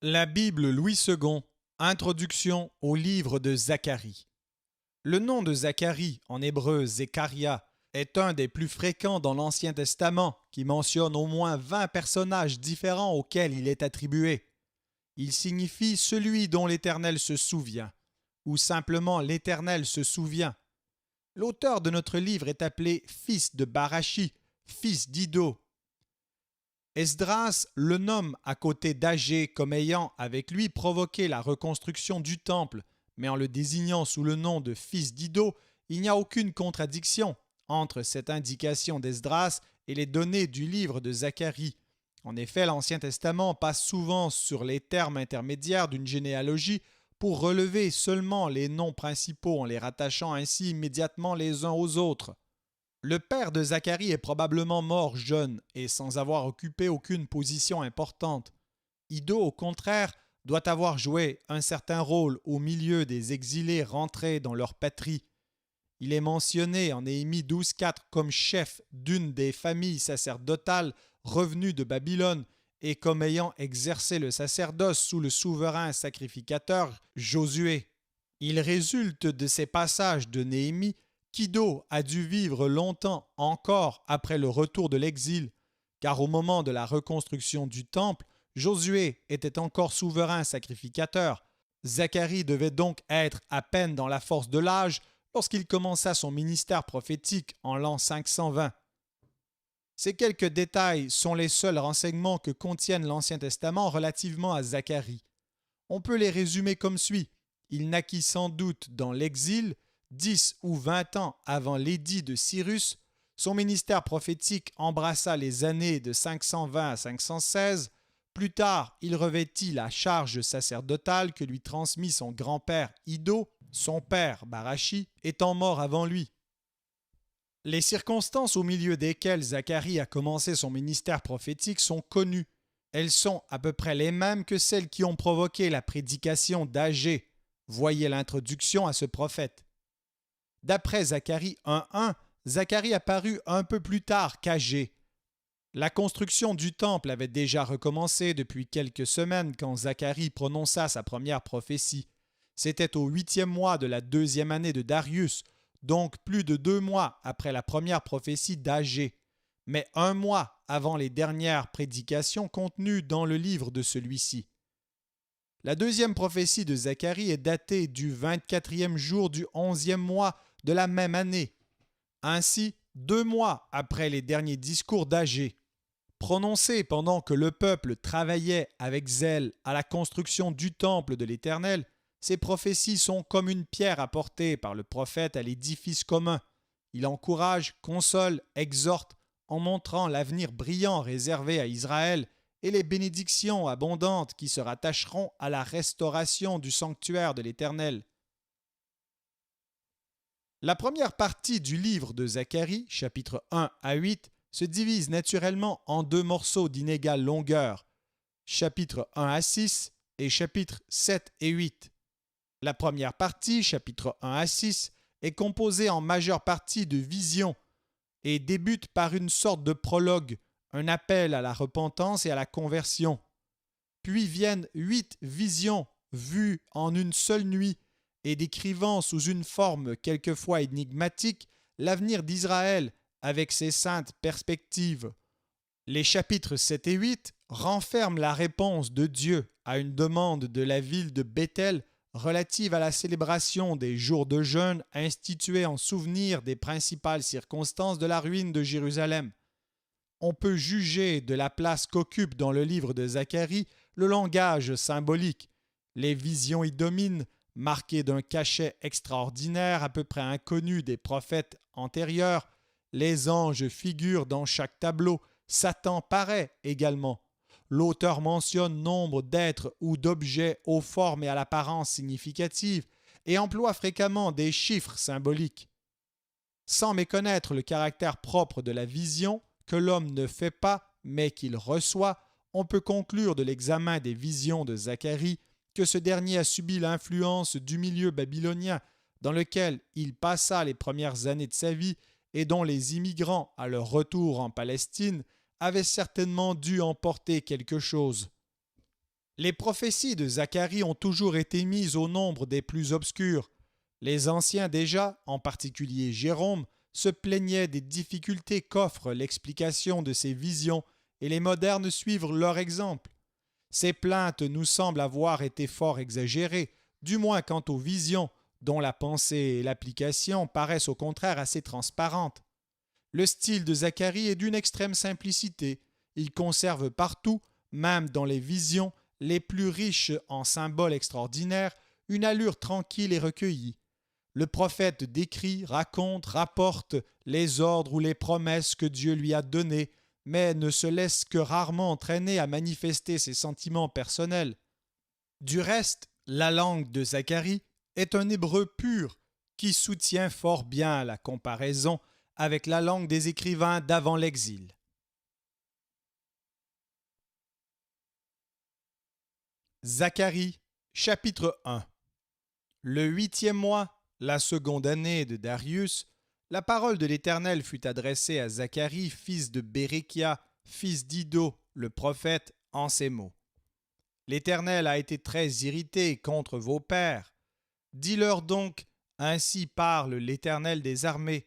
La Bible Louis II, introduction au livre de Zacharie. Le nom de Zacharie, en hébreu Zekaria, est un des plus fréquents dans l'Ancien Testament, qui mentionne au moins 20 personnages différents auxquels il est attribué. Il signifie celui dont l'Éternel se souvient, ou simplement l'Éternel se souvient. L'auteur de notre livre est appelé fils de Barachi, fils d'Iddo. Esdras le nomme à côté d'Agé comme ayant avec lui provoqué la reconstruction du temple, mais en le désignant sous le nom de fils d'Iddo, il n'y a aucune contradiction entre cette indication d'Esdras et les données du livre de Zacharie. En effet, l'Ancien Testament passe souvent sur les termes intermédiaires d'une généalogie pour relever seulement les noms principaux en les rattachant ainsi immédiatement les uns aux autres. Le père de Zacharie est probablement mort jeune et sans avoir occupé aucune position importante. Iddo, au contraire, doit avoir joué un certain rôle au milieu des exilés rentrés dans leur patrie. Il est mentionné en Néhémie 12.4 comme chef d'une des familles sacerdotales revenues de Babylone et comme ayant exercé le sacerdoce sous le souverain sacrificateur Josué. Il résulte de ces passages de Néhémie qu'Iddo a dû vivre longtemps encore après le retour de l'exil, car au moment de la reconstruction du temple, Josué était encore souverain sacrificateur. Zacharie devait donc être à peine dans la force de l'âge lorsqu'il commença son ministère prophétique en l'an 520. Ces quelques détails sont les seuls renseignements que contienne l'Ancien Testament relativement à Zacharie. On peut les résumer comme suit. Il naquit sans doute dans l'exil, 10 ou 20 ans avant l'édit de Cyrus. Son ministère prophétique embrassa les années de 520 à 516. Plus tard, il revêtit la charge sacerdotale que lui transmit son grand-père Iddo, son père Barachi étant mort avant lui. Les circonstances au milieu desquelles Zacharie a commencé son ministère prophétique sont connues. Elles sont à peu près les mêmes que celles qui ont provoqué la prédication d'Agé. Voyez l'introduction à ce prophète. D'après Zacharie 1.1, Zacharie apparut un peu plus tard qu'Agé. La construction du temple avait déjà recommencé depuis quelques semaines quand Zacharie prononça sa première prophétie. C'était au 8e mois de la 2e année de Darius, donc plus de 2 mois après la première prophétie d'Agé, mais 1 mois avant les dernières prédications contenues dans le livre de celui-ci. La deuxième prophétie de Zacharie est datée du 24e jour du 11e mois de la même année, ainsi 2 mois après les derniers discours d'Agé. Prononcés pendant que le peuple travaillait avec zèle à la construction du temple de l'Éternel, ces prophéties sont comme une pierre apportée par le prophète à l'édifice commun. Il encourage, console, exhorte, en montrant l'avenir brillant réservé à Israël et les bénédictions abondantes qui se rattacheront à la restauration du sanctuaire de l'Éternel. La première partie du livre de Zacharie, chapitres 1 à 8, se divise naturellement en 2 morceaux d'inégale longueur, chapitres 1 à 6 et chapitres 7 et 8. La première partie, chapitres 1 à 6, est composée en majeure partie de visions et débute par une sorte de prologue, un appel à la repentance et à la conversion. Puis viennent 8 visions vues en une seule nuit et décrivant sous une forme quelquefois énigmatique l'avenir d'Israël avec ses saintes perspectives. Les chapitres 7 et 8 renferment la réponse de Dieu à une demande de la ville de Béthel relative à la célébration des jours de jeûne institués en souvenir des principales circonstances de la ruine de Jérusalem. On peut juger de la place qu'occupe dans le livre de Zacharie le langage symbolique. Les visions y dominent, marquées d'un cachet extraordinaire à peu près inconnu des prophètes antérieurs. Les anges figurent dans chaque tableau, Satan paraît également. L'auteur mentionne nombre d'êtres ou d'objets aux formes et à l'apparence significatives et emploie fréquemment des chiffres symboliques. Sans méconnaître le caractère propre de la vision, que l'homme ne fait pas, mais qu'il reçoit, on peut conclure de l'examen des visions de Zacharie que ce dernier a subi l'influence du milieu babylonien dans lequel il passa les premières années de sa vie et dont les immigrants, à leur retour en Palestine, avaient certainement dû emporter quelque chose. Les prophéties de Zacharie ont toujours été mises au nombre des plus obscures. Les anciens déjà, en particulier Jérôme, se plaignaient des difficultés qu'offre l'explication de ces visions et les modernes suivent leur exemple. Ces plaintes nous semblent avoir été fort exagérées, du moins quant aux visions, dont la pensée et l'application paraissent au contraire assez transparentes. Le style de Zacharie est d'une extrême simplicité. Il conserve partout, même dans les visions les plus riches en symboles extraordinaires, une allure tranquille et recueillie. Le prophète décrit, raconte, rapporte les ordres ou les promesses que Dieu lui a donnés, mais ne se laisse que rarement entraîner à manifester ses sentiments personnels. Du reste, la langue de Zacharie est un hébreu pur qui soutient fort bien la comparaison avec la langue des écrivains d'avant l'exil. Zacharie, chapitre 1. Le 8e mois, la seconde année de Darius, la parole de l'Éternel fut adressée à Zacharie, fils de Béréchia, fils d'Iddo, le prophète, en ces mots. L'Éternel a été très irrité contre vos pères. Dis-leur donc, ainsi parle l'Éternel des armées.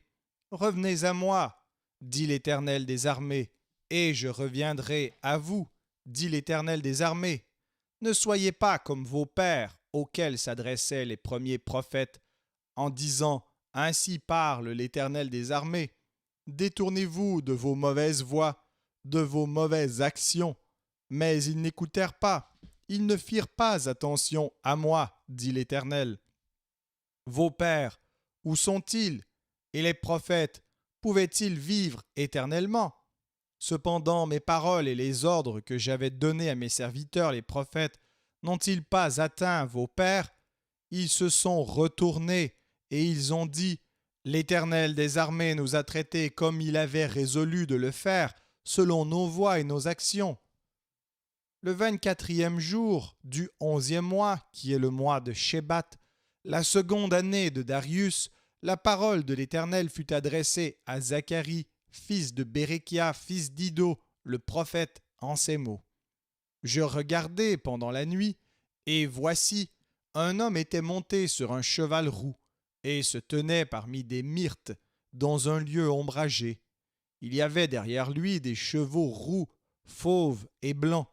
Revenez à moi, dit l'Éternel des armées, et je reviendrai à vous, dit l'Éternel des armées. Ne soyez pas comme vos pères, auxquels s'adressaient les premiers prophètes, en disant « Ainsi parle l'Éternel des armées ». Détournez-vous de vos mauvaises voies, de vos mauvaises actions. Mais ils n'écoutèrent pas, ils ne firent pas attention à moi, dit l'Éternel. Vos pères, où sont-ils? Et les prophètes, pouvaient-ils vivre éternellement? Cependant, mes paroles et les ordres que j'avais donnés à mes serviteurs les prophètes n'ont-ils pas atteint vos pères? Ils se sont retournés et ils ont dit « L'Éternel des armées nous a traités comme il avait résolu de le faire, selon nos voies et nos actions. » Le 24e jour du 11e mois, qui est le mois de Shebat, la seconde année de Darius, la parole de l'Éternel fut adressée à Zacharie, fils de Béréchia, fils d'Iddo, le prophète, en ces mots. Je regardai pendant la nuit, et voici, un homme était monté sur un cheval roux, et se tenait parmi des myrtes, dans un lieu ombragé. Il y avait derrière lui des chevaux roux, fauves et blancs.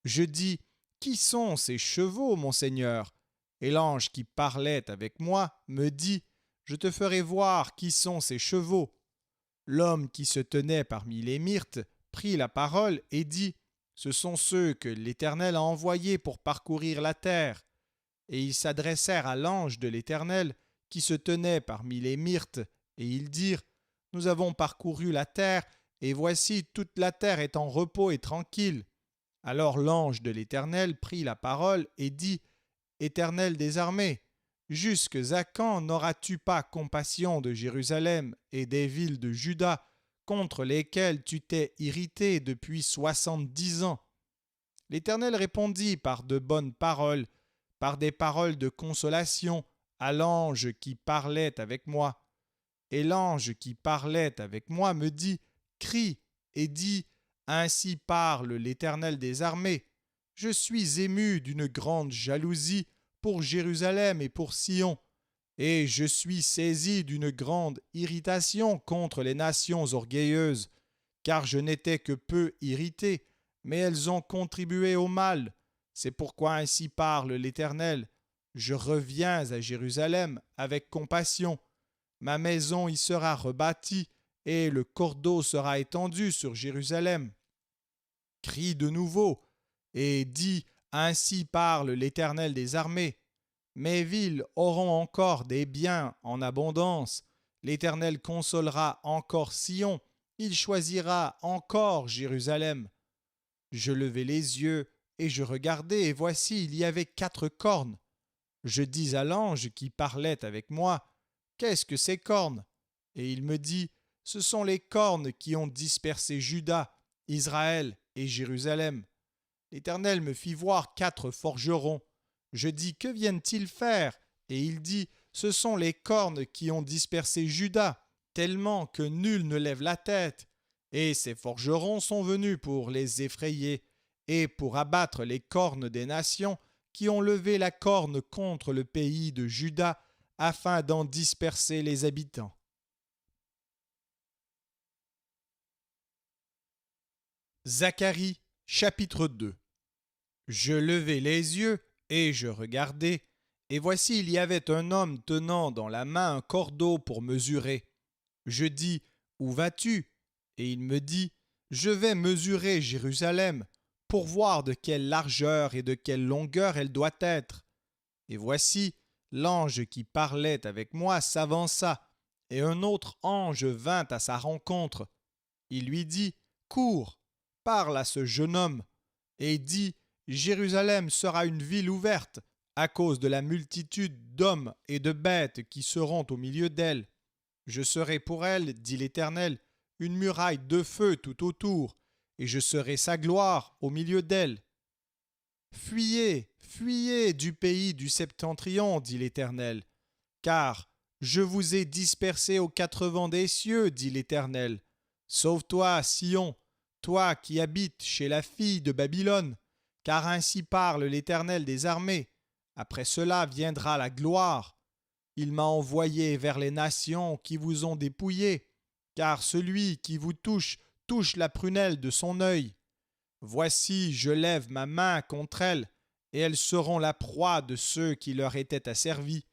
Je dis, qui sont ces chevaux, mon Seigneur? Et l'ange qui parlait avec moi me dit, je te ferai voir qui sont ces chevaux. L'homme qui se tenait parmi les myrtes prit la parole et dit, ce sont ceux que l'Éternel a envoyés pour parcourir la terre. Et ils s'adressèrent à l'ange de l'Éternel qui se tenait parmi les myrtes, et ils dirent, nous avons parcouru la terre, et voici toute la terre est en repos et tranquille. Alors l'ange de l'Éternel prit la parole et dit, Éternel des armées, jusque à quand n'auras-tu pas compassion de Jérusalem et des villes de Juda, contre lesquelles tu t'es irrité depuis 70 ans? L'Éternel répondit par de bonnes paroles, par des paroles de consolation, à l'ange qui parlait avec moi. Et l'ange qui parlait avec moi me dit, crie et dis, ainsi parle l'Éternel des armées. Je suis ému d'une grande jalousie pour Jérusalem et pour Sion, et je suis saisi d'une grande irritation contre les nations orgueilleuses, car je n'étais que peu irrité, mais elles ont contribué au mal. C'est pourquoi ainsi parle l'Éternel. Je reviens à Jérusalem avec compassion. Ma maison y sera rebâtie, et le cordeau sera étendu sur Jérusalem. Crie de nouveau, et dis, ainsi parle l'Éternel des armées. Mes villes auront encore des biens en abondance. L'Éternel consolera encore Sion, il choisira encore Jérusalem. Je levai les yeux, et je regardai, et voici, il y avait 4 cornes. Je dis à l'ange qui parlait avec moi, qu'est-ce que ces cornes? Et il me dit, ce sont les cornes qui ont dispersé Juda, Israël et Jérusalem. L'Éternel me fit voir 4 forgerons. Je dis, que viennent-ils faire? Et il dit, ce sont les cornes qui ont dispersé Juda, tellement que nul ne lève la tête. Et ces forgerons sont venus pour les effrayer, et pour abattre les cornes des nations qui ont levé la corne contre le pays de Juda, afin d'en disperser les habitants. Zacharie, chapitre 2. Je levai les yeux, et je regardai, et voici il y avait un homme tenant dans la main un cordeau pour mesurer. Je dis, où vas-tu? Et il me dit, je vais mesurer Jérusalem, pour voir de quelle largeur et de quelle longueur elle doit être. Et voici, l'ange qui parlait avec moi s'avança, et un autre ange vint à sa rencontre. Il lui dit, cours, parle à ce jeune homme, et dit, Jérusalem sera une ville ouverte, à cause de la multitude d'hommes et de bêtes qui seront au milieu d'elle. Je serai pour elle, dit l'Éternel, une muraille de feu tout autour, et je serai sa gloire au milieu d'elle. Fuyez, fuyez du pays du septentrion, dit l'Éternel, car je vous ai dispersés aux quatre vents des cieux, dit l'Éternel. Sauve-toi, Sion, toi qui habites chez la fille de Babylone, car ainsi parle l'Éternel des armées. Après cela viendra la gloire. Il m'a envoyé vers les nations qui vous ont dépouillés, car celui qui vous touche touche la prunelle de son œil. Voici, je lève ma main contre elles, et elles seront la proie de ceux qui leur étaient asservis.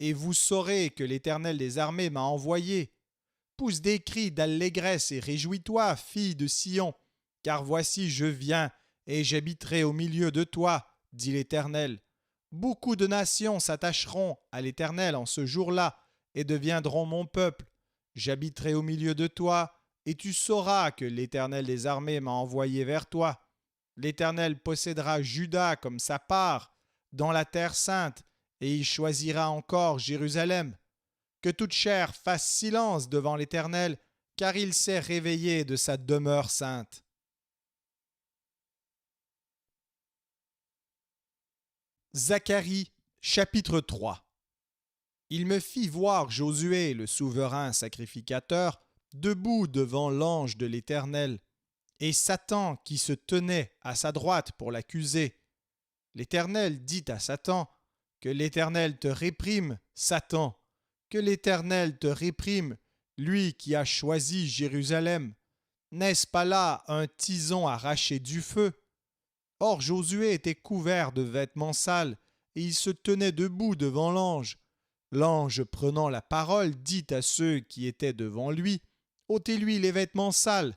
Et vous saurez que l'Éternel des armées m'a envoyé. Pousse des cris d'allégresse et réjouis-toi, fille de Sion, car voici je viens, et j'habiterai au milieu de toi, dit l'Éternel. Beaucoup de nations s'attacheront à l'Éternel en ce jour-là, et deviendront mon peuple. J'habiterai au milieu de toi, et tu sauras que l'Éternel des armées m'a envoyé vers toi. L'Éternel possédera Juda comme sa part dans la terre sainte, et il choisira encore Jérusalem. Que toute chair fasse silence devant l'Éternel, car il s'est réveillé de sa demeure sainte. Zacharie, chapitre 3. Il me fit voir Josué, le souverain sacrificateur, debout devant l'ange de l'Éternel, et Satan qui se tenait à sa droite pour l'accuser. L'Éternel dit à Satan, que l'Éternel te réprime, Satan, que l'Éternel te réprime, lui qui a choisi Jérusalem. N'est-ce pas là un tison arraché du feu? Or Josué était couvert de vêtements sales, et il se tenait debout devant l'ange. L'ange, prenant la parole, dit à ceux qui étaient devant lui, ôtez-lui les vêtements sales.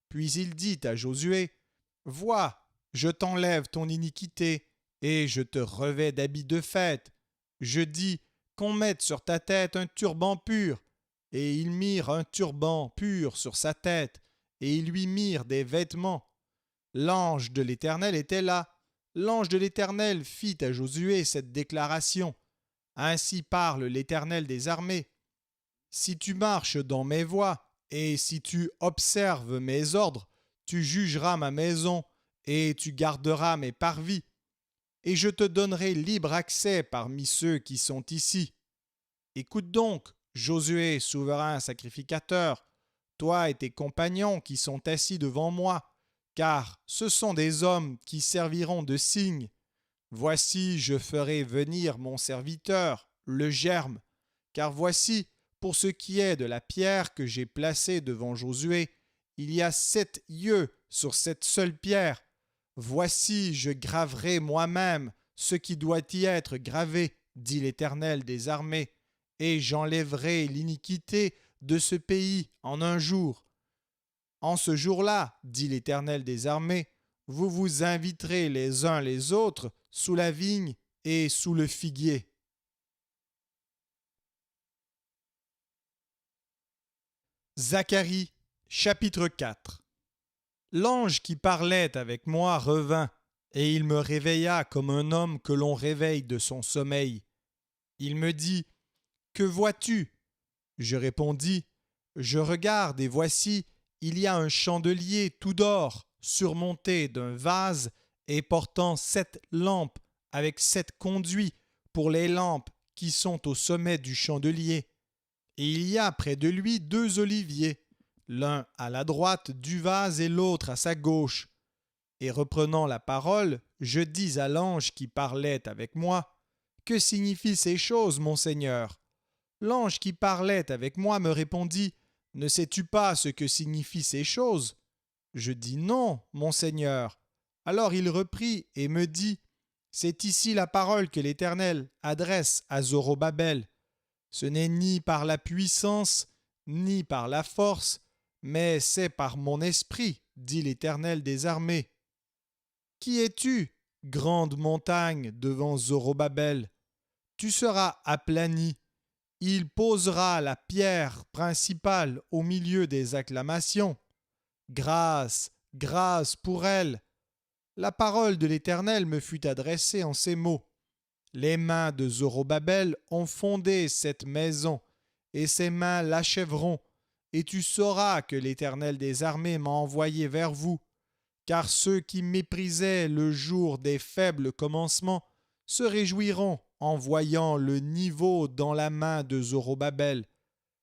Puis il dit à Josué, vois, je t'enlève ton iniquité, et je te revêts d'habits de fête. Je dis, qu'on mette sur ta tête un turban pur. Et ils mirent un turban pur sur sa tête, et ils lui mirent des vêtements. L'ange de l'Éternel était là. L'ange de l'Éternel fit à Josué cette déclaration. Ainsi parle l'Éternel des armées. Si tu marches dans mes voies, et si tu observes mes ordres, tu jugeras ma maison, et tu garderas mes parvis. Et je te donnerai libre accès parmi ceux qui sont ici. Écoute donc, Josué, souverain sacrificateur, toi et tes compagnons qui sont assis devant moi, car ce sont des hommes qui serviront de signe. Voici, je ferai venir mon serviteur, le germe, car voici, pour ce qui est de la pierre que j'ai placée devant Josué, il y a 7 yeux sur cette seule pierre. Voici, je graverai moi-même ce qui doit y être gravé, dit l'Éternel des armées, et j'enlèverai l'iniquité de ce pays en un jour. En ce jour-là, dit l'Éternel des armées, vous vous inviterez les uns les autres sous la vigne et sous le figuier. Zacharie, chapitre 4. L'ange qui parlait avec moi revint, et il me réveilla comme un homme que l'on réveille de son sommeil. Il me dit, que vois-tu? Je répondis, je regarde et voici, il y a un chandelier tout d'or, surmonté d'un vase et portant 7 lampes avec 7 conduits pour les lampes qui sont au sommet du chandelier. Et il y a près de lui 2 oliviers, l'un à la droite du vase et l'autre à sa gauche. Et reprenant la parole, je dis à l'ange qui parlait avec moi, « Que signifient ces choses, mon Seigneur ?» L'ange qui parlait avec moi me répondit, « Ne sais-tu pas ce que signifient ces choses ?» Je dis, « Non, mon Seigneur. » Alors il reprit et me dit, « C'est ici la parole que l'Éternel adresse à Zorobabel. Ce n'est ni par la puissance, ni par la force, mais c'est par mon esprit, dit l'Éternel des armées. Qui es-tu, grande montagne, devant Zorobabel? Tu seras aplani. Il posera la pierre principale au milieu des acclamations. Grâce, grâce pour elle. La parole de l'Éternel me fut adressée en ces mots. Les mains de Zorobabel ont fondé cette maison, et ses mains l'achèveront, et tu sauras que l'Éternel des armées m'a envoyé vers vous. Car ceux qui méprisaient le jour des faibles commencements se réjouiront en voyant le niveau dans la main de Zorobabel.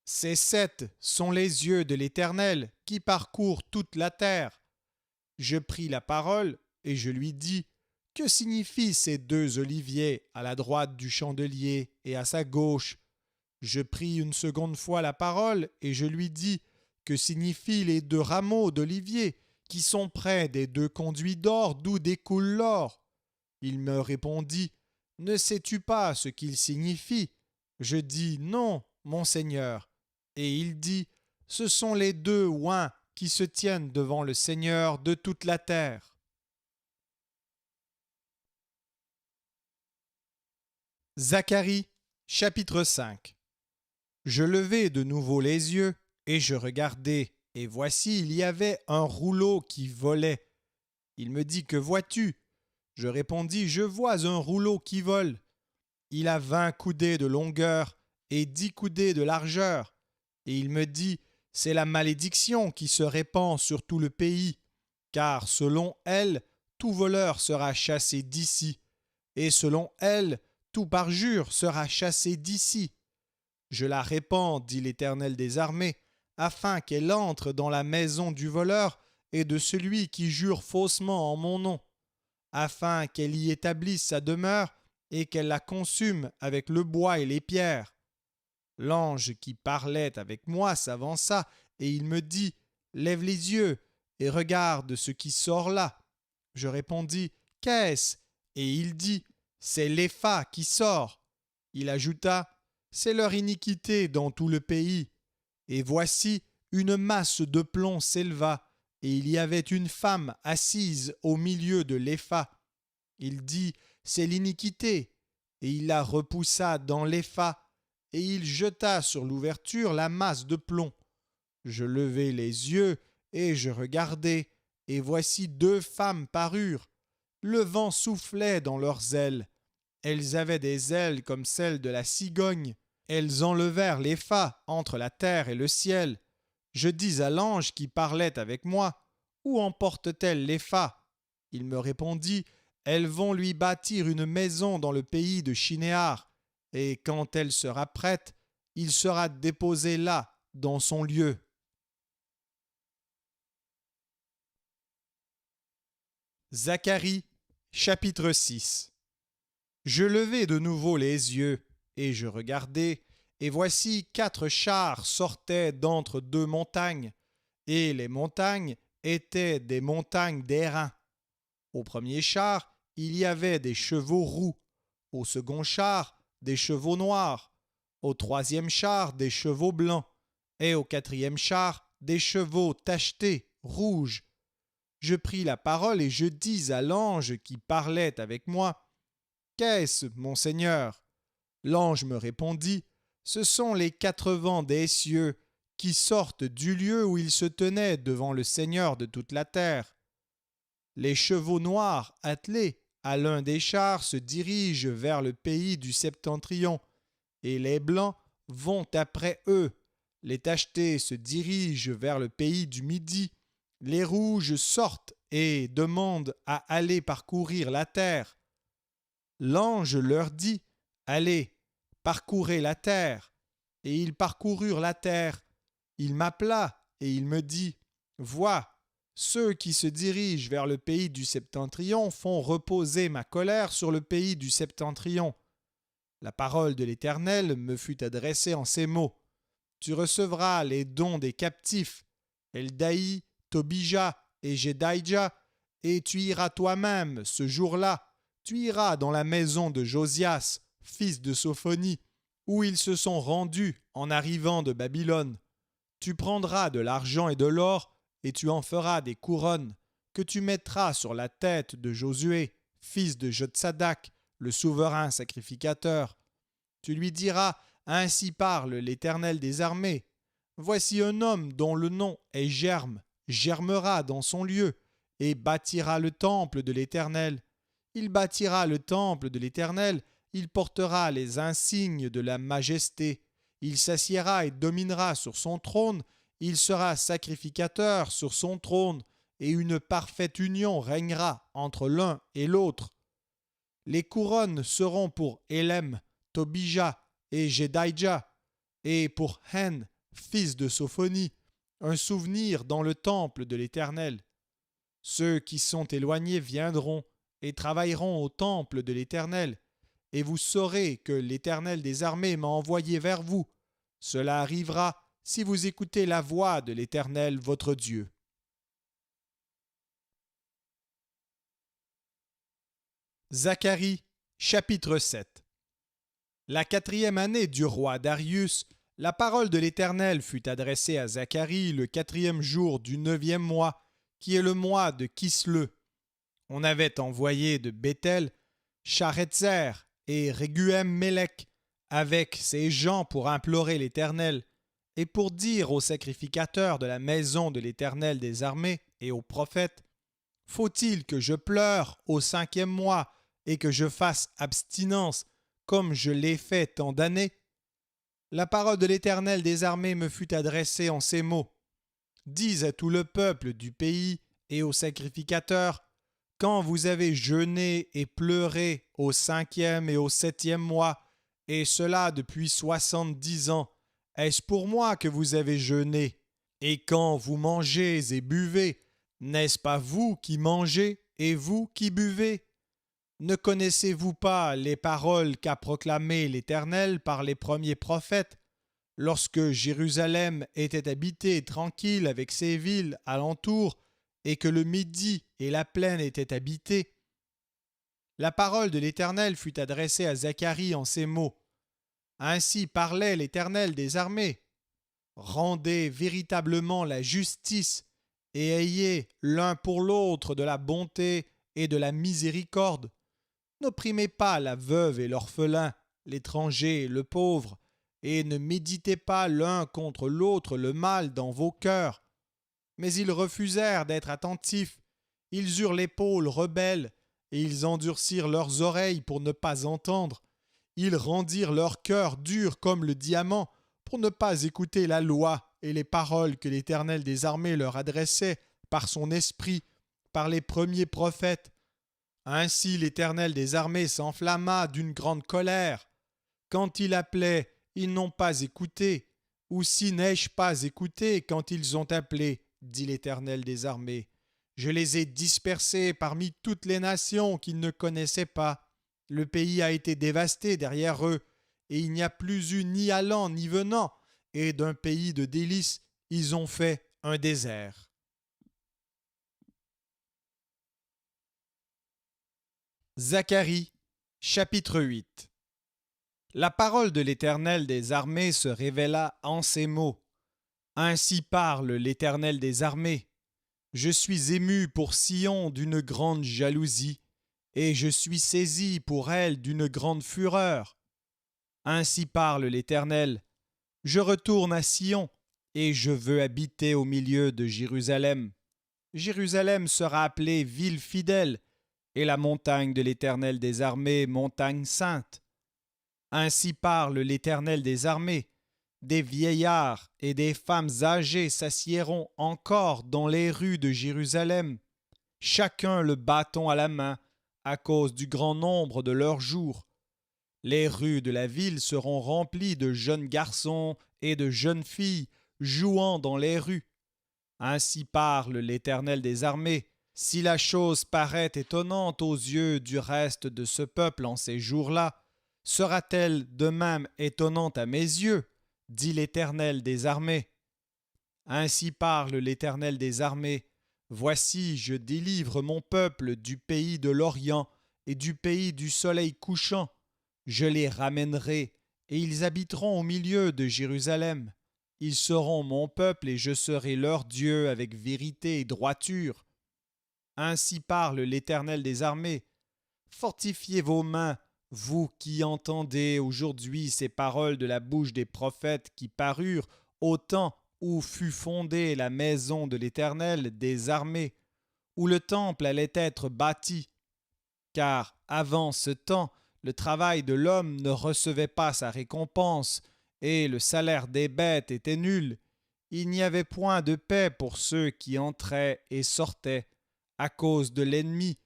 Ces 7 sont les yeux de l'Éternel qui parcourent toute la terre. Je pris la parole et je lui dis, « Que signifient ces 2 oliviers à la droite du chandelier et à sa gauche ?» Je pris une seconde fois la parole et je lui dis, « Que signifient les 2 rameaux d'olivier qui sont près des 2 conduits d'or d'où découle l'or ?» Il me répondit, « Ne sais-tu pas ce qu'ils signifient ?» Je dis, « Non, mon Seigneur. » Et il dit, « Ce sont les 2 oins qui se tiennent devant le Seigneur de toute la terre. » Zacharie, chapitre 5. Je levai de nouveau les yeux, et je regardai, et voici, il y avait un rouleau qui volait. Il me dit, « Que vois-tu » Je répondis, « Je vois un rouleau qui vole. Il a 20 coudées de longueur et 10 coudées de largeur. » Et il me dit, « C'est la malédiction qui se répand sur tout le pays, car selon elle, tout voleur sera chassé d'ici, et selon elle, tout parjure sera chassé d'ici. Je la répands, dit l'Éternel des armées, afin qu'elle entre dans la maison du voleur et de celui qui jure faussement en mon nom, afin qu'elle y établisse sa demeure et qu'elle la consume avec le bois et les pierres. » L'ange qui parlait avec moi s'avança et il me dit, « Lève les yeux et regarde ce qui sort là. » Je répondis, « Qu'est-ce » Et il dit, « C'est l'épha qui sort. » Il ajouta, « C'est leur iniquité dans tout le pays. » Et voici, une masse de plomb s'éleva, et il y avait une femme assise au milieu de l'épha. Il dit, « C'est l'iniquité. » Et il la repoussa dans l'épha, et il jeta sur l'ouverture la masse de plomb. Je levai les yeux, et je regardai, et voici 2 femmes parurent. Le vent soufflait dans leurs ailes. Elles avaient des ailes comme celles de la cigogne. Elles enlevèrent l'épha entre la terre et le ciel. Je dis à l'ange qui parlait avec moi, « Où emportent-elles l'épha » Il me répondit, « Elles vont lui bâtir une maison dans le pays de Shinéar, et quand elle sera prête, il sera déposé là, dans son lieu. » Zacharie, chapitre 6. Je levai de nouveau les yeux, et je regardai, et voici 4 chars sortaient d'entre 2 montagnes, et les montagnes étaient des montagnes d'airain. Au premier char, il y avait des chevaux roux, au second char, des chevaux noirs, au troisième char, des chevaux blancs, et au quatrième char, des chevaux tachetés, rouges. Je pris la parole et je dis à l'ange qui parlait avec moi, « Qu'est-ce, mon Seigneur ?» L'ange me répondit, « Ce sont les 4 vents des cieux qui sortent du lieu où ils se tenaient devant le Seigneur de toute la terre. Les chevaux noirs attelés à l'un des chars se dirigent vers le pays du septentrion, et les blancs vont après eux. Les tachetés se dirigent vers le pays du midi. Les rouges sortent et demandent à aller parcourir la terre. » L'ange leur dit, « Allez, parcourez la terre. » Et ils parcoururent la terre. Il m'appela et il me dit, « Vois, Ceux qui se dirigent vers le pays du septentrion font reposer ma colère sur le pays du septentrion. La parole de l'Éternel me fut adressée en ces mots. Tu recevras les dons des captifs, Eldaï, Tobija et Jedaïja, et tu iras toi-même ce jour-là, tu iras dans la maison de Josias, fils de Sophonie, où ils se sont rendus en arrivant de Babylone. Tu prendras de l'argent et de l'or, et tu en feras des couronnes, que tu mettras sur la tête de Josué, fils de Jotsadak, le souverain sacrificateur. Tu lui diras, ainsi parle l'Éternel des armées. Voici un homme dont le nom est Germe, germera dans son lieu, et bâtira le temple de l'Éternel. Il bâtira le temple de l'Éternel, il portera les insignes de la majesté. Il s'assiera et dominera sur son trône, il sera sacrificateur sur son trône, et une parfaite union régnera entre l'un et l'autre. Les couronnes seront pour Élem, Tobija et Jedaïja, et pour Hen, fils de Sophonie, un souvenir dans le temple de l'Éternel. Ceux qui sont éloignés viendront et travailleront au temple de l'Éternel, et vous saurez que l'Éternel des armées m'a envoyé vers vous. Cela arrivera si vous écoutez la voix de l'Éternel votre Dieu. Zacharie, chapitre 7. La 4e année du roi Darius, la parole de l'Éternel fut adressée à Zacharie le 4e jour du 9e mois, qui est le mois de Kisleu. On avait envoyé de Béthel Charetzer et Réguem-Mélec avec ses gens pour implorer l'Éternel et pour dire aux sacrificateurs de la maison de l'Éternel des armées et aux prophètes: faut-il que je pleure au 5e mois et que je fasse abstinence comme je l'ai fait tant d'années? La parole de l'Éternel des armées me fut adressée en ces mots. Dis à tout le peuple du pays et aux sacrificateurs: quand vous avez jeûné et pleuré au 5e et au 7e mois, et cela depuis 70 ans, est-ce pour moi que vous avez jeûné? Et quand vous mangez et buvez, n'est-ce pas vous qui mangez et vous qui buvez? Ne connaissez-vous pas les paroles qu'a proclamées l'Éternel par les premiers prophètes, lorsque Jérusalem était habitée tranquille avec ses villes alentour, et que le Midi et la plaine étaient habités? La parole de l'Éternel fut adressée à Zacharie en ces mots. Ainsi parlait l'Éternel des armées. Rendez véritablement la justice, et ayez l'un pour l'autre de la bonté et de la miséricorde. N'opprimez pas la veuve et l'orphelin, l'étranger et le pauvre, et ne méditez pas l'un contre l'autre le mal dans vos cœurs. Mais ils refusèrent d'être attentifs, ils eurent l'épaule rebelle, et ils endurcirent leurs oreilles pour ne pas entendre. Ils rendirent leur cœur dur comme le diamant, pour ne pas écouter la loi et les paroles que l'Éternel des armées leur adressait par son esprit, par les premiers prophètes. Ainsi l'Éternel des armées s'enflamma d'une grande colère. Quand il appelait, ils n'ont pas écouté. Aussi n'ai-je pas écouté quand ils ont appelé, dit l'Éternel des armées. Je les ai dispersés parmi toutes les nations qu'ils ne connaissaient pas. Le pays a été dévasté derrière eux, et il n'y a plus eu ni allant ni venant, et d'un pays de délices, ils ont fait un désert. Zacharie, chapitre 8. La parole de l'Éternel des armées se révéla en ces mots. Ainsi parle l'Éternel des armées. Je suis ému pour Sion d'une grande jalousie, et je suis saisi pour elle d'une grande fureur. Ainsi parle l'Éternel. Je retourne à Sion, et je veux habiter au milieu de Jérusalem. Jérusalem sera appelée ville fidèle, et la montagne de l'Éternel des armées, montagne sainte. Ainsi parle l'Éternel des armées. Des vieillards et des femmes âgées s'assiéront encore dans les rues de Jérusalem, chacun le bâton à la main, à cause du grand nombre de leurs jours. Les rues de la ville seront remplies de jeunes garçons et de jeunes filles jouant dans les rues. Ainsi parle l'Éternel des armées. Si la chose paraît étonnante aux yeux du reste de ce peuple en ces jours-là, sera-t-elle de même étonnante à mes yeux, dit l'Éternel des armées. Ainsi parle l'Éternel des armées. Voici, je délivre mon peuple du pays de l'Orient et du pays du soleil couchant. Je les ramènerai, et ils habiteront au milieu de Jérusalem. Ils seront mon peuple, et je serai leur Dieu avec vérité et droiture. Ainsi parle l'Éternel des armées. Fortifiez vos mains, vous qui entendez aujourd'hui ces paroles de la bouche des prophètes qui parurent au temps où fut fondée la maison de l'Éternel des armées, où le temple allait être bâti. Car avant ce temps, le travail de l'homme ne recevait pas sa récompense, et le salaire des bêtes était nul. Il n'y avait point de paix pour ceux qui entraient et sortaient, à cause de l'ennemi,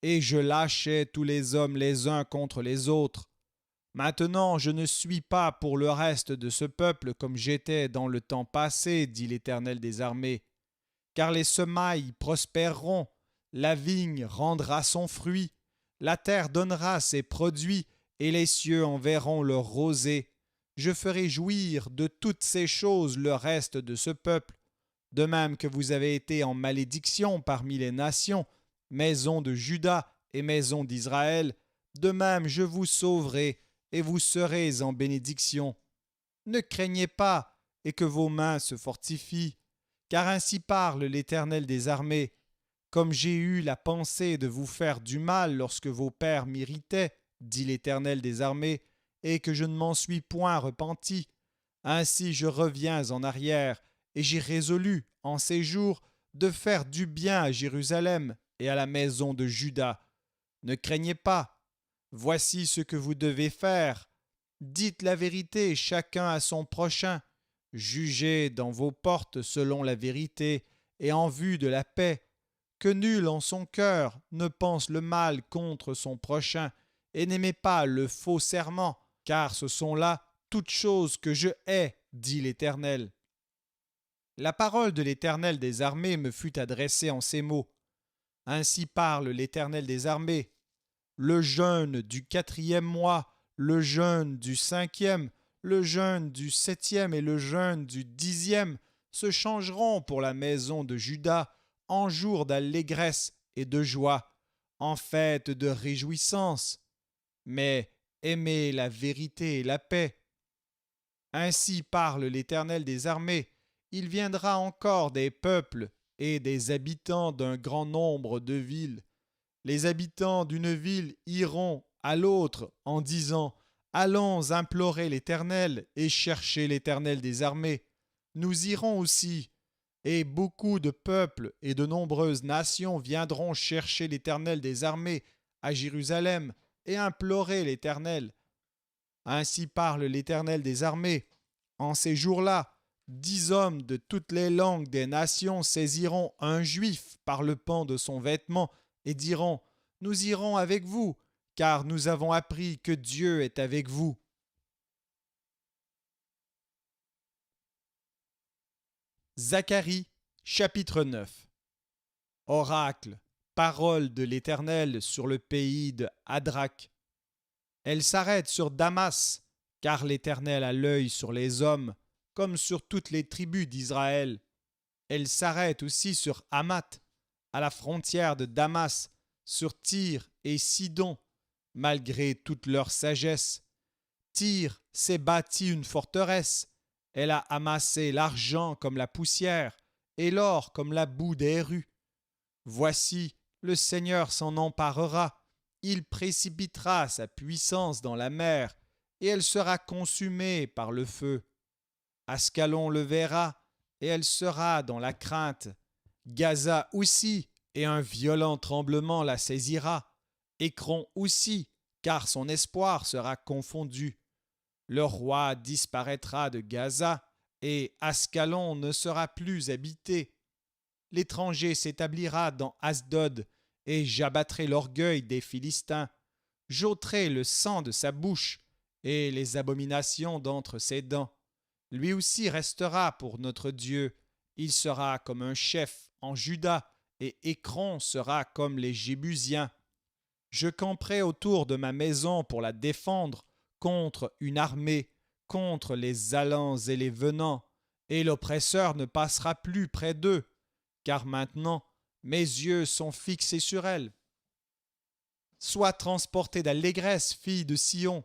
et je lâchais tous les hommes les uns contre les autres. Maintenant je ne suis pas pour le reste de ce peuple comme j'étais dans le temps passé, dit l'Éternel des armées. Car les semailles prospéreront, la vigne rendra son fruit, la terre donnera ses produits, et les cieux enverront leur rosée. Je ferai jouir de toutes ces choses le reste de ce peuple, de même que vous avez été en malédiction parmi les nations, maison de Juda et maison d'Israël, de même je vous sauverai, et vous serez en bénédiction. Ne craignez pas, et que vos mains se fortifient, car ainsi parle l'Éternel des armées. Comme j'ai eu la pensée de vous faire du mal lorsque vos pères m'irritaient, dit l'Éternel des armées, et que je ne m'en suis point repenti, ainsi je reviens en arrière, et j'ai résolu, en ces jours, de faire du bien à Jérusalem et à la maison de Juda. Ne craignez pas. Voici ce que vous devez faire. Dites la vérité chacun à son prochain. Jugez dans vos portes selon la vérité et en vue de la paix. Que nul en son cœur ne pense le mal contre son prochain, et n'aimez pas le faux serment, car ce sont là toutes choses que je hais, dit l'Éternel. La parole de l'Éternel des armées me fut adressée en ces mots. Ainsi parle l'Éternel des armées. Le jeûne du 4e mois, le jeûne du 5e, le jeûne du 7e et le jeûne du 10e se changeront pour la maison de Juda en jour d'allégresse et de joie, en fête de réjouissance. Mais aimez la vérité et la paix. Ainsi parle l'Éternel des armées. Il viendra encore des peuples et des habitants d'un grand nombre de villes. Les habitants d'une ville iront à l'autre en disant « Allons implorer l'Éternel et chercher l'Éternel des armées. » Nous irons aussi, et beaucoup de peuples et de nombreuses nations viendront chercher l'Éternel des armées à Jérusalem et implorer l'Éternel. Ainsi parle l'Éternel des armées. En ces jours-là, 10 hommes de toutes les langues des nations saisiront un juif par le pan de son vêtement et diront « Nous irons avec vous, car nous avons appris que Dieu est avec vous. » Zacharie, chapitre 9. Oracle, parole de l'Éternel sur le pays de Hadrach. Elle s'arrête sur Damas, car l'Éternel a l'œil sur les hommes, comme sur toutes les tribus d'Israël. Elle s'arrête aussi sur Hamath, à la frontière de Damas, sur Tyr et Sidon, malgré toute leur sagesse. Tyr s'est bâti une forteresse, elle a amassé l'argent comme la poussière, et l'or comme la boue des rues. Voici, le Seigneur s'en emparera, il précipitera sa puissance dans la mer, et elle sera consumée par le feu. Ascalon le verra, et elle sera dans la crainte. Gaza aussi, et un violent tremblement la saisira. Écron aussi, car son espoir sera confondu. Le roi disparaîtra de Gaza, et Ascalon ne sera plus habité. L'étranger s'établira dans Asdod, et j'abattrai l'orgueil des Philistins. J'ôterai le sang de sa bouche, et les abominations d'entre ses dents. Lui aussi restera pour notre Dieu, Il sera comme un chef en Juda, et Écron sera comme les Jébusiens. Je camperai autour de ma maison pour la défendre contre une armée, contre les allants et les venants, et l'oppresseur ne passera plus près d'eux, car maintenant mes yeux sont fixés sur elle. Sois transportée d'allégresse, fille de Sion,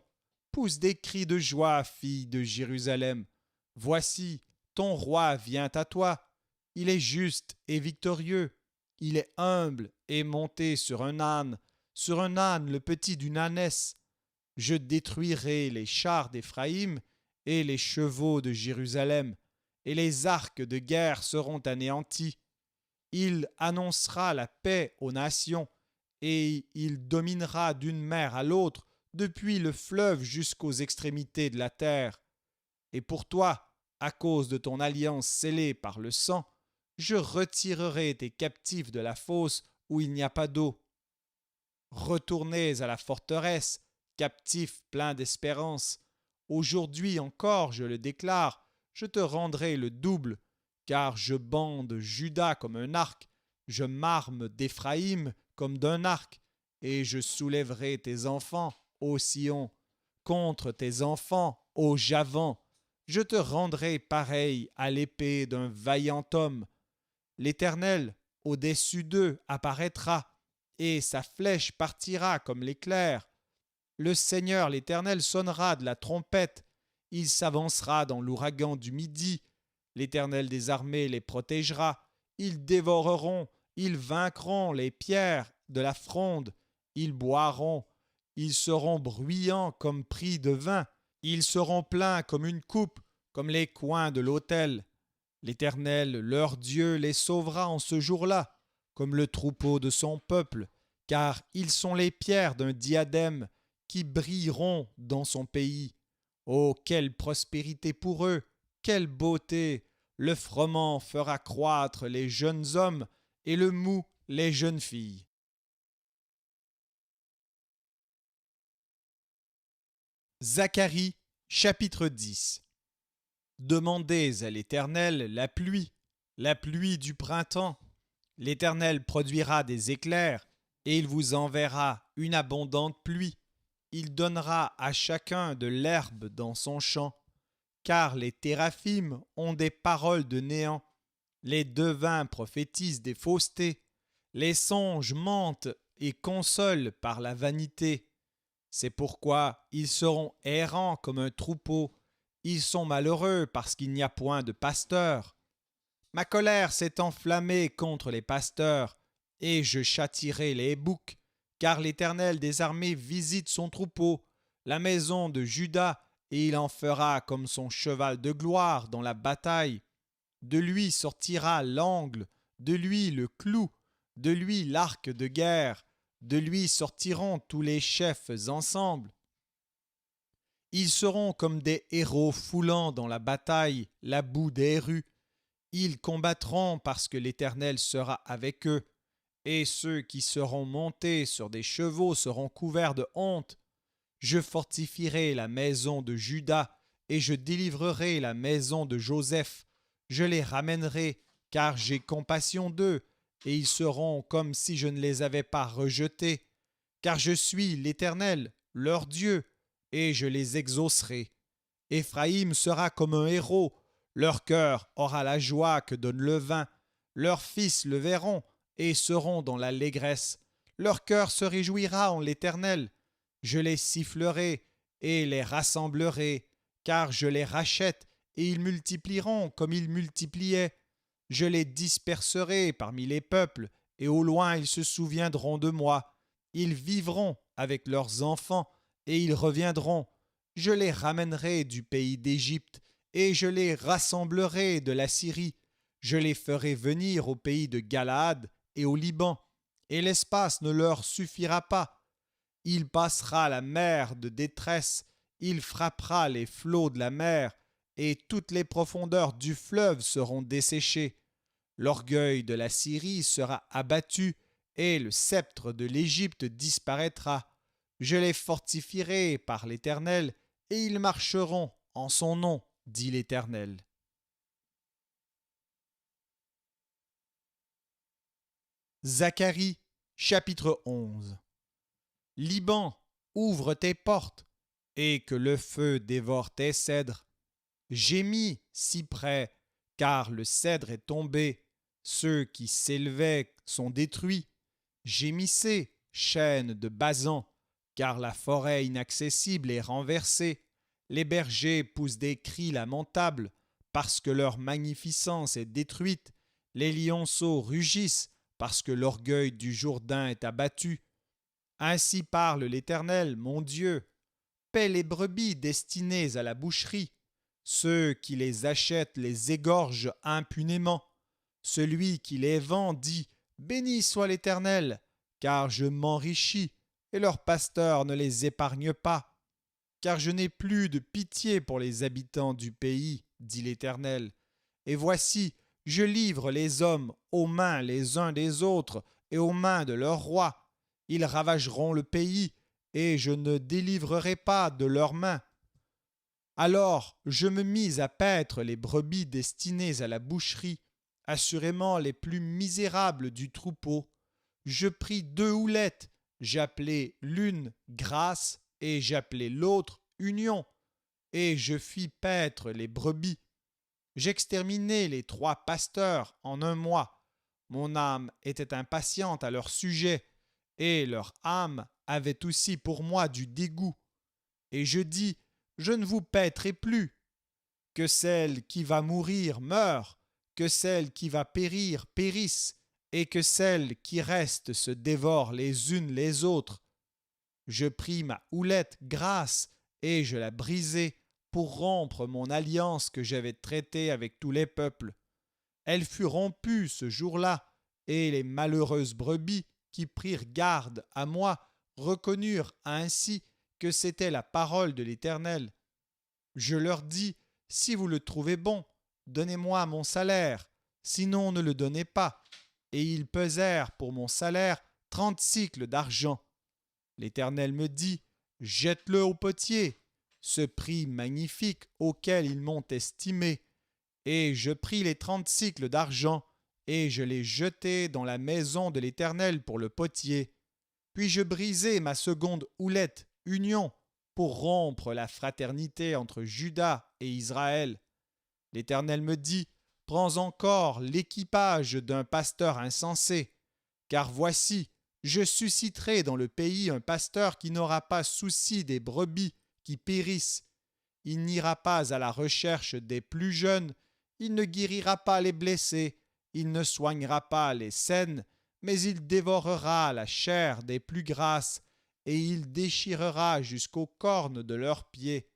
pousse des cris de joie, fille de Jérusalem. Voici, ton roi vient à toi, il est juste et victorieux, il est humble et monté sur un âne le petit d'une ânesse. Je détruirai les chars d'Éphraïm et les chevaux de Jérusalem, et les arcs de guerre seront anéantis. Il annoncera la paix aux nations, et il dominera d'une mer à l'autre, depuis le fleuve jusqu'aux extrémités de la terre. Et pour toi, à cause de ton alliance scellée par le sang, je retirerai tes captifs de la fosse où il n'y a pas d'eau. Retournez à la forteresse, captifs pleins d'espérance. Aujourd'hui encore, je le déclare, je te rendrai le double, car je bande Juda comme un arc, je m'arme d'Éphraïm comme d'un arc, et je soulèverai tes enfants, ô Sion, contre tes enfants, ô Javan. Je te rendrai pareil à l'épée d'un vaillant homme. L'Éternel, au-dessus d'eux, apparaîtra, et sa flèche partira comme l'éclair. Le Seigneur l'Éternel sonnera de la trompette, il s'avancera dans l'ouragan du midi. L'Éternel des armées les protégera, ils dévoreront, ils vaincront les pierres de la fronde, ils boiront, ils seront bruyants comme pris de vin, ils seront pleins comme une coupe, comme les coins de l'autel. L'Éternel, leur Dieu, les sauvera en ce jour-là, comme le troupeau de son peuple, car ils sont les pierres d'un diadème qui brilleront dans son pays. Oh, quelle prospérité pour eux, quelle beauté! Le froment fera croître les jeunes hommes et le mou les jeunes filles. Zacharie, chapitre 10. Demandez à l'Éternel la pluie du printemps. L'Éternel produira des éclairs, et il vous enverra une abondante pluie. Il donnera à chacun de l'herbe dans son champ. Car les théraphim ont des paroles de néant. Les devins prophétisent des faussetés. Les songes mentent et consolent par la vanité. C'est pourquoi ils seront errants comme un troupeau. Ils sont malheureux parce qu'il n'y a point de pasteur. Ma colère s'est enflammée contre les pasteurs, et je châtierai les boucs, car l'Éternel des armées visite son troupeau, la maison de Juda, et il en fera comme son cheval de gloire dans la bataille. De lui sortira l'angle, de lui le clou, de lui l'arc de guerre, de lui sortiront tous les chefs ensemble. Ils seront comme des héros foulant dans la bataille la boue des rues. Ils combattront parce que l'Éternel sera avec eux, et ceux qui seront montés sur des chevaux seront couverts de honte. Je fortifierai la maison de Juda, et je délivrerai la maison de Joseph. Je les ramènerai, car j'ai compassion d'eux, et ils seront comme si je ne les avais pas rejetés. Car je suis l'Éternel, leur Dieu, et je les exaucerai. Éphraïm sera comme un héros, leur cœur aura la joie que donne le vin, leurs fils le verront et seront dans l'allégresse. Leur cœur se réjouira en l'Éternel. Je les sifflerai et les rassemblerai, car je les rachète et ils multiplieront comme ils multipliaient. Je les disperserai parmi les peuples, et au loin ils se souviendront de moi. Ils vivront avec leurs enfants, et ils reviendront. Je les ramènerai du pays d'Égypte, et je les rassemblerai de la Syrie. Je les ferai venir au pays de Galaad et au Liban, et l'espace ne leur suffira pas. Il passera la mer de détresse, il frappera les flots de la mer, et toutes les profondeurs du fleuve seront desséchées. L'orgueil de la Syrie sera abattu, et le sceptre de l'Égypte disparaîtra. Je les fortifierai par l'Éternel, et ils marcheront en son nom, dit l'Éternel. Zacharie, chapitre 11. Liban, ouvre tes portes, et que le feu dévore tes cèdres. Gémis, cyprès, car le cèdre est tombé, ceux qui s'élevaient sont détruits. Gémissez, chênes de Basan, car la forêt inaccessible est renversée. Les bergers poussent des cris lamentables, parce que leur magnificence est détruite. Les lionceaux rugissent, parce que l'orgueil du Jourdain est abattu. Ainsi parle l'Éternel, mon Dieu. Paie les brebis destinées à la boucherie. Ceux qui les achètent les égorgent impunément. Celui qui les vend dit « Béni soit l'Éternel, car je m'enrichis, et leurs pasteurs ne les épargnent pas. Car je n'ai plus de pitié pour les habitants du pays, dit l'Éternel. Et voici, je livre les hommes aux mains les uns des autres et aux mains de leurs rois. Ils ravageront le pays, et je ne délivrerai pas de leurs mains. Alors je me mis à paître les brebis destinées à la boucherie, assurément les plus misérables du troupeau. Je pris 2 houlettes, j'appelai l'une grâce et j'appelai l'autre union, et je fis paître les brebis. J'exterminai les 3 pasteurs en 1 mois. Mon âme était impatiente à leur sujet, et leur âme avait aussi pour moi du dégoût. Et je dis, je ne vous paîtrai plus. Que celle qui va mourir meure, que celle qui va périr périsse, et que celles qui restent se dévorent les unes les autres. Je pris ma houlette grâce, et je la brisai, pour rompre mon alliance que j'avais traitée avec tous les peuples. Elle fut rompue ce jour-là, et les malheureuses brebis qui prirent garde à moi reconnurent ainsi que c'était la parole de l'Éternel. Je leur dis, si vous le trouvez bon, donnez-moi mon salaire, sinon ne le donnez pas. Et ils pesèrent pour mon salaire 30 sicles d'argent. L'Éternel me dit, jette-le au potier, ce prix magnifique auquel ils m'ont estimé. Et je pris les 30 sicles d'argent, et je les jetai dans la maison de l'Éternel pour le potier. Puis je brisai ma seconde houlette, union, pour rompre la fraternité entre Juda et Israël. L'Éternel me dit, prends encore l'équipage d'un pasteur insensé, car voici, je susciterai dans le pays un pasteur qui n'aura pas souci des brebis qui périssent. Il n'ira pas à la recherche des plus jeunes, il ne guérira pas les blessés, il ne soignera pas les saines, mais il dévorera la chair des plus grasses, et il déchirera jusqu'aux cornes de leurs pieds.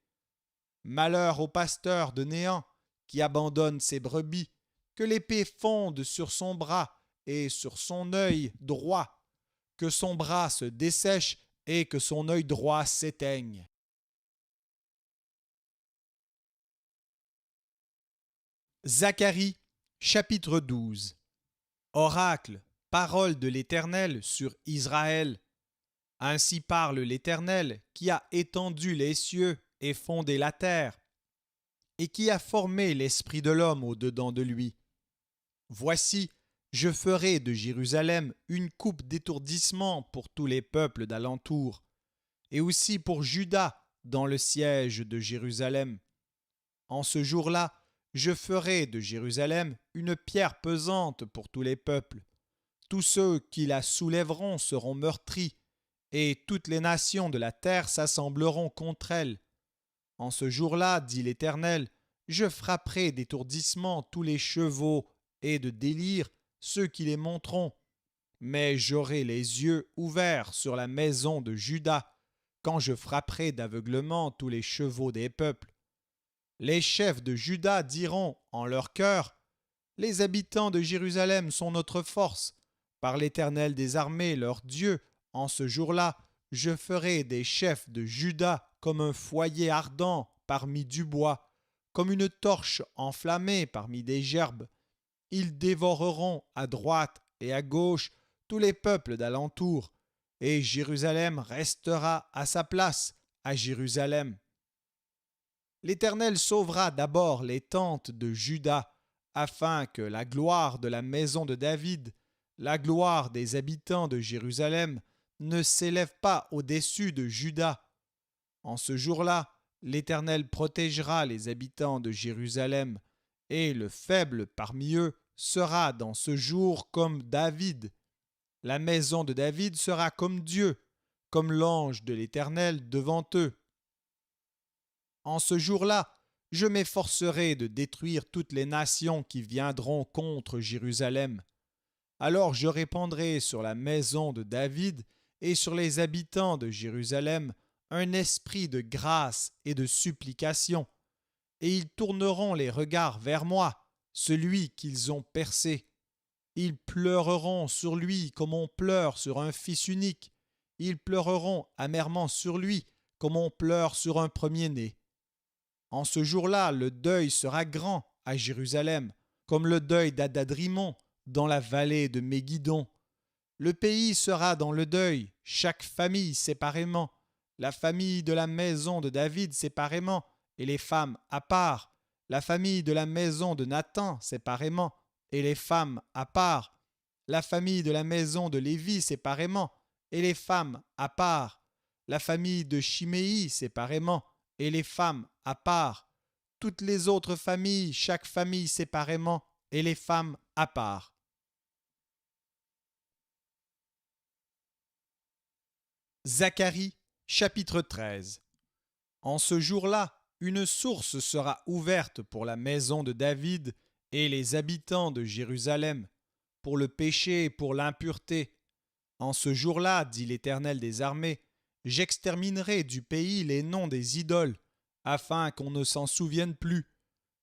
Malheur au pasteur de Néant, qui abandonne ses brebis, que l'épée fonde sur son bras et sur son œil droit, que son bras se dessèche et que son œil droit s'éteigne. Zacharie, chapitre 12. Oracle, parole de l'Éternel sur Israël. Ainsi parle l'Éternel qui a étendu les cieux et fondé la terre, et qui a formé l'esprit de l'homme au-dedans de lui. Voici, je ferai de Jérusalem une coupe d'étourdissement pour tous les peuples d'alentour, et aussi pour Juda dans le siège de Jérusalem. En ce jour-là, je ferai de Jérusalem une pierre pesante pour tous les peuples. Tous ceux qui la soulèveront seront meurtris, et toutes les nations de la terre s'assembleront contre elle. En ce jour-là, dit l'Éternel, je frapperai d'étourdissement tous les chevaux et de délire ceux qui les monteront. Mais j'aurai les yeux ouverts sur la maison de Juda, quand je frapperai d'aveuglement tous les chevaux des peuples. Les chefs de Juda diront en leur cœur, les habitants de Jérusalem sont notre force. Par l'Éternel des armées, leur Dieu, en ce jour-là, je ferai des chefs de Juda comme un foyer ardent parmi du bois, comme une torche enflammée parmi des gerbes. Ils dévoreront à droite et à gauche tous les peuples d'alentour, et Jérusalem restera à sa place, à Jérusalem. L'Éternel sauvera d'abord les tentes de Juda, afin que la gloire de la maison de David La gloire des habitants de Jérusalem ne s'élève pas au-dessus de Juda. En ce jour-là, l'Éternel protégera les habitants de Jérusalem, et le faible parmi eux sera dans ce jour comme David. La maison de David sera comme Dieu, comme l'ange de l'Éternel devant eux. En ce jour-là, je m'efforcerai de détruire toutes les nations qui viendront contre Jérusalem. Alors je répandrai sur la maison de David et sur les habitants de Jérusalem un esprit de grâce et de supplication, et ils tourneront les regards vers moi, celui qu'ils ont percé. Ils pleureront sur lui comme on pleure sur un fils unique. Ils pleureront amèrement sur lui comme on pleure sur un premier-né. En ce jour-là, le deuil sera grand à Jérusalem, comme le deuil d'Adadrimon dans la vallée de Méguidon. Le pays sera dans le deuil, chaque famille séparément, la famille de la maison de David séparément, et les femmes à part, la famille de la maison de Nathan séparément, et les femmes à part, la famille de la maison de Lévi séparément, et les femmes à part, la famille de Chiméi séparément, et les femmes à part, toutes les autres familles, chaque famille séparément, et les femmes à part. Zacharie, chapitre 13. En ce jour-là, une source sera ouverte pour la maison de David et les habitants de Jérusalem, pour le péché et pour l'impureté. En ce jour-là, dit l'Éternel des armées, j'exterminerai du pays les noms des idoles, afin qu'on ne s'en souvienne plus.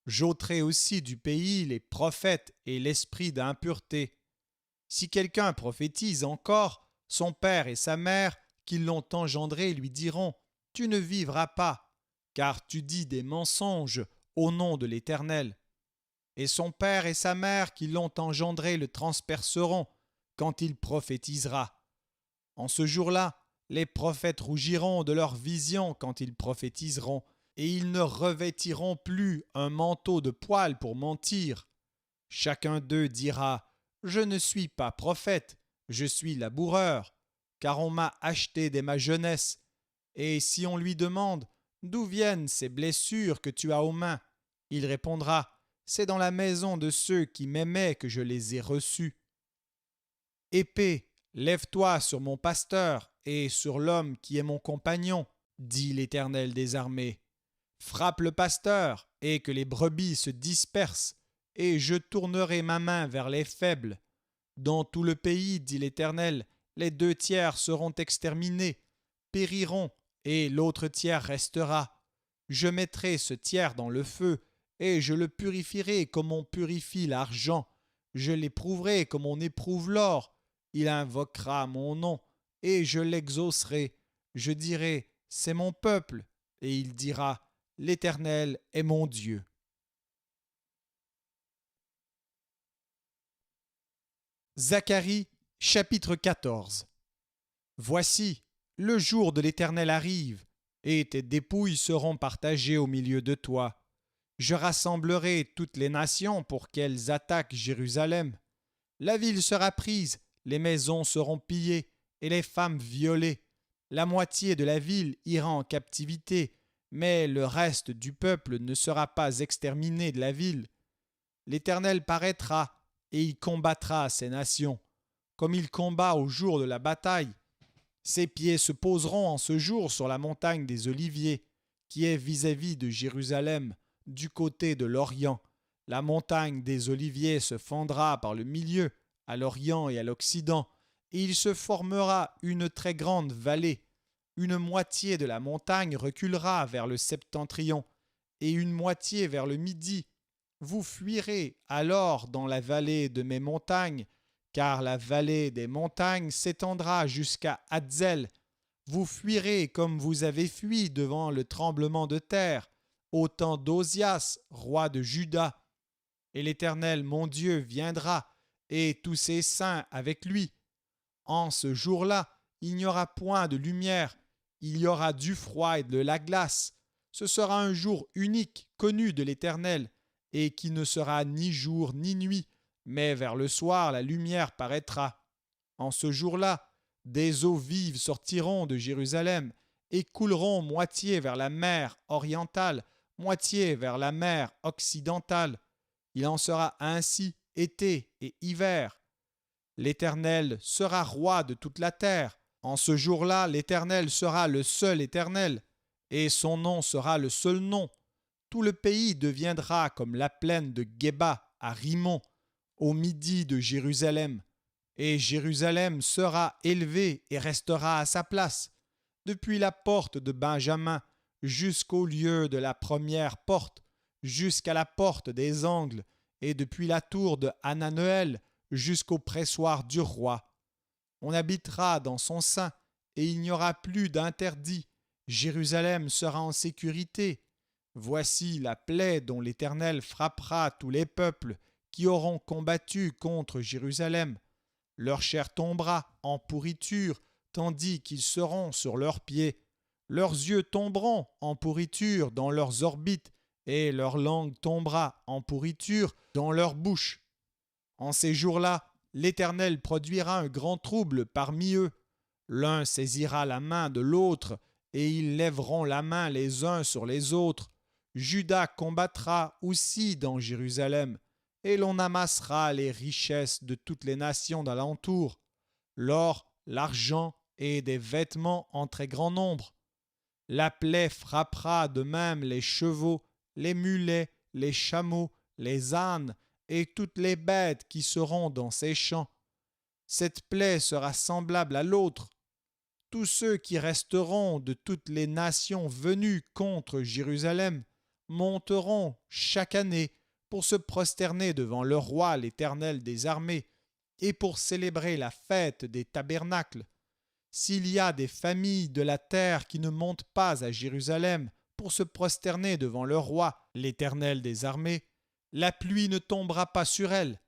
J'ôterai aussi du pays les prophètes et l'esprit d'impureté. Si quelqu'un prophétise encore, son père et sa mère, qui l'ont engendré, lui diront « Tu ne vivras pas, car tu dis des mensonges au nom de l'Éternel. » Et son père et sa mère, qui l'ont engendré, le transperceront quand il prophétisera. En ce jour-là, les prophètes rougiront de leurs visions quand ils prophétiseront, et ils ne revêtiront plus un manteau de poil pour mentir. Chacun d'eux dira « Je ne suis pas prophète, je suis laboureur, car on m'a acheté dès ma jeunesse. » Et si on lui demande « D'où viennent ces blessures que tu as aux mains ?» il répondra « C'est dans la maison de ceux qui m'aimaient que je les ai reçues. » Épée, lève-toi sur mon pasteur et sur l'homme qui est mon compagnon, dit l'Éternel des armées. Frappe le pasteur, et que les brebis se dispersent, et je tournerai ma main vers les faibles. Dans tout le pays, dit l'Éternel, les 2 tiers seront exterminés, périront, et l'autre tiers restera. Je mettrai ce tiers dans le feu, et je le purifierai comme on purifie l'argent. Je l'éprouverai comme on éprouve l'or. Il invoquera mon nom, et je l'exaucerai. Je dirai, c'est mon peuple, et il dira, l'Éternel est mon Dieu. Zacharie, chapitre 14. Voici, le jour de l'Éternel arrive, et tes dépouilles seront partagées au milieu de toi. Je rassemblerai toutes les nations pour qu'elles attaquent Jérusalem. La ville sera prise, les maisons seront pillées, et les femmes violées. La moitié de la ville ira en captivité, mais le reste du peuple ne sera pas exterminé de la ville. L'Éternel paraîtra, et il combattra ces nations, comme il combat au jour de la bataille. Ses pieds se poseront en ce jour sur la montagne des Oliviers, qui est vis-à-vis de Jérusalem, du côté de l'Orient. La montagne des Oliviers se fendra par le milieu, à l'Orient et à l'Occident, et il se formera une très grande vallée. Une moitié de la montagne reculera vers le septentrion, et une moitié vers le midi. Vous fuirez alors dans la vallée de mes montagnes, car la vallée des montagnes s'étendra jusqu'à Hadzel. Vous fuirez comme vous avez fui devant le tremblement de terre, au temps d'Osias, roi de Juda. Et l'Éternel, mon Dieu, viendra, et tous ses saints avec lui. En ce jour-là, il n'y aura point de lumière, il y aura du froid et de la glace. Ce sera un jour unique, connu de l'Éternel, et qui ne sera ni jour ni nuit, mais vers le soir la lumière paraîtra. En ce jour-là, des eaux vives sortiront de Jérusalem et couleront moitié vers la mer orientale, moitié vers la mer occidentale. Il en sera ainsi été et hiver. L'Éternel sera roi de toute la terre. En ce jour-là, l'Éternel sera le seul Éternel, et son nom sera le seul nom. Tout le pays deviendra comme la plaine de Géba à Rimon, au midi de Jérusalem. Et Jérusalem sera élevée et restera à sa place, depuis la porte de Benjamin jusqu'au lieu de la première porte, jusqu'à la porte des angles, et depuis la tour de Hananœel jusqu'au pressoir du roi. On habitera dans son sein, et il n'y aura plus d'interdit. Jérusalem sera en sécurité. Voici la plaie dont l'Éternel frappera tous les peuples qui auront combattu contre Jérusalem. Leur chair tombera en pourriture, tandis qu'ils seront sur leurs pieds. Leurs yeux tomberont en pourriture dans leurs orbites, et leur langue tombera en pourriture dans leur bouche. En ces jours-là, l'Éternel produira un grand trouble parmi eux. L'un saisira la main de l'autre, et ils lèveront la main les uns sur les autres. Juda combattra aussi dans Jérusalem, et l'on amassera les richesses de toutes les nations d'alentour, l'or, l'argent et des vêtements en très grand nombre. La plaie frappera de même les chevaux, les mulets, les chameaux, les ânes et toutes les bêtes qui seront dans ces champs. Cette plaie sera semblable à l'autre. Tous ceux qui resteront de toutes les nations venues contre Jérusalem monteront chaque année pour se prosterner devant le roi l'Éternel des armées et pour célébrer la fête des tabernacles. S'il y a des familles de la terre qui ne montent pas à Jérusalem pour se prosterner devant le roi l'Éternel des armées, la pluie ne tombera pas sur elles.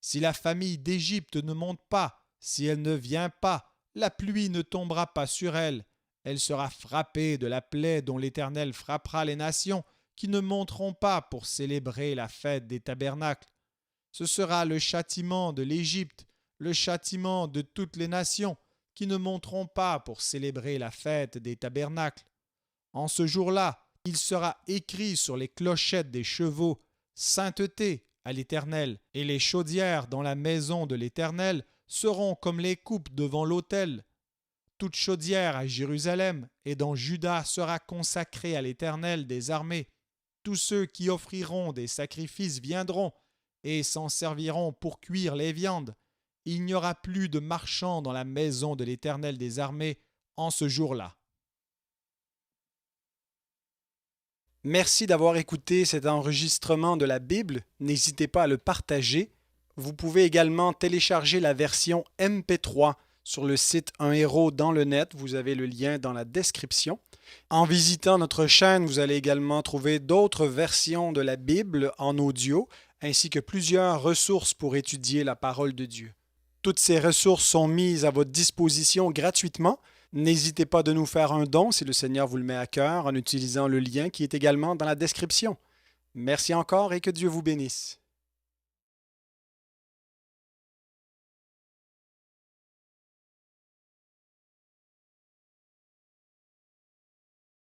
Si la famille d'Égypte ne monte pas, si elle ne vient pas, la pluie ne tombera pas sur elle. Elle sera frappée de la plaie dont l'Éternel frappera les nations qui ne monteront pas pour célébrer la fête des tabernacles. Ce sera le châtiment de l'Égypte, le châtiment de toutes les nations qui ne monteront pas pour célébrer la fête des tabernacles. En ce jour-là, il sera écrit sur les clochettes des chevaux « Sainteté à l'Éternel », et les chaudières dans la maison de l'Éternel seront comme les coupes devant l'autel. Toute chaudière à Jérusalem et dans Juda sera consacrée à l'Éternel des armées. Tous ceux qui offriront des sacrifices viendront et s'en serviront pour cuire les viandes. Il n'y aura plus de marchands dans la maison de l'Éternel des armées en ce jour-là. Merci d'avoir écouté cet enregistrement de la Bible. N'hésitez pas à le partager. Vous pouvez également télécharger la version MP3 sur le site Un héros dans le net. Vous avez le lien dans la description. En visitant notre chaîne, vous allez également trouver d'autres versions de la Bible en audio, ainsi que plusieurs ressources pour étudier la parole de Dieu. Toutes ces ressources sont mises à votre disposition gratuitement. N'hésitez pas de nous faire un don si le Seigneur vous le met à cœur en utilisant le lien qui est également dans la description. Merci encore et que Dieu vous bénisse.